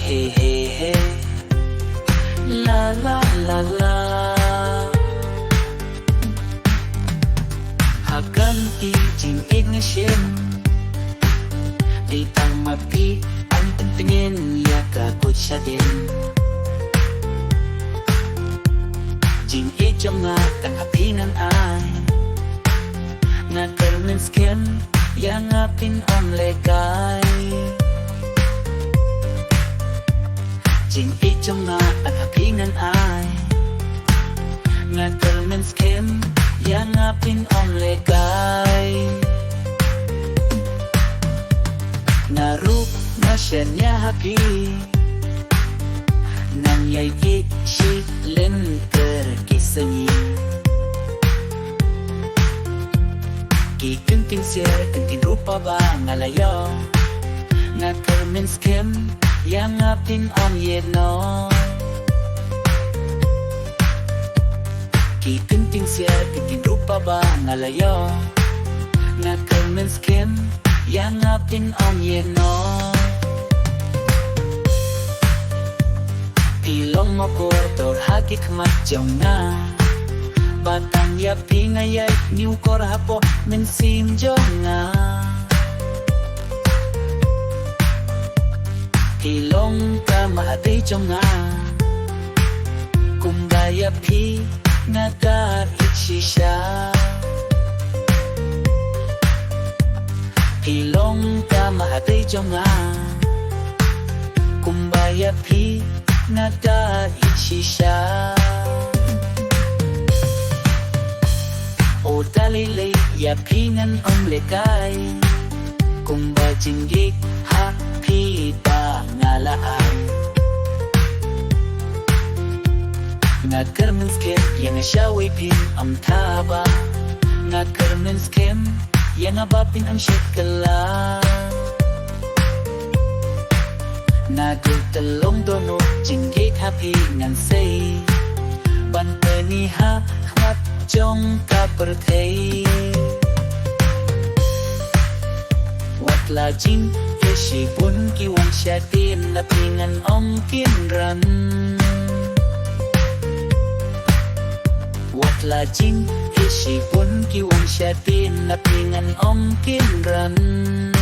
hey hey hey, la la la la. Hagan i jing mynsiem, di tang mapi ang tingin ya kakut siya din. Jing jong nga kang hapinan ay nga mynsiem yang apin on legay. Jing jong nga ang hapinan ay nga mynsiem yang apin on legay. Narup na siya niya hapi nang yay si len kerkisanyi. Kyntien Ksiar Kyntien Rupa ba ngalayo nga mynsiem yang apin on yeno. Kyntien Ksiar Kyntien Rupa ba ngalayo nga mynsiem yang apin on yeno. Ilong mo ko tor hagik matjong na batang yapi ngayay niu kor hapo mynsiem jong nga. Ilong ka mahatay jong nga kumbaya pi nagar iksisya. Ilong ka mahatay jong nga kumbaya pi nagar iksisya. O dalilay yapinan ang lekay kumba jinggik hapi pa ngalaan. Nga mynsiem yang syaway pin ang taba nga mynsiem yang abapin ang syekala. Nagultalong dono jinggik hapi ngan say bantani ha hmat jong kapertay. Watla jing shibun kiwang siya din napingan om kinran. Watla jing shibun kiwang siya din napingan om kinran.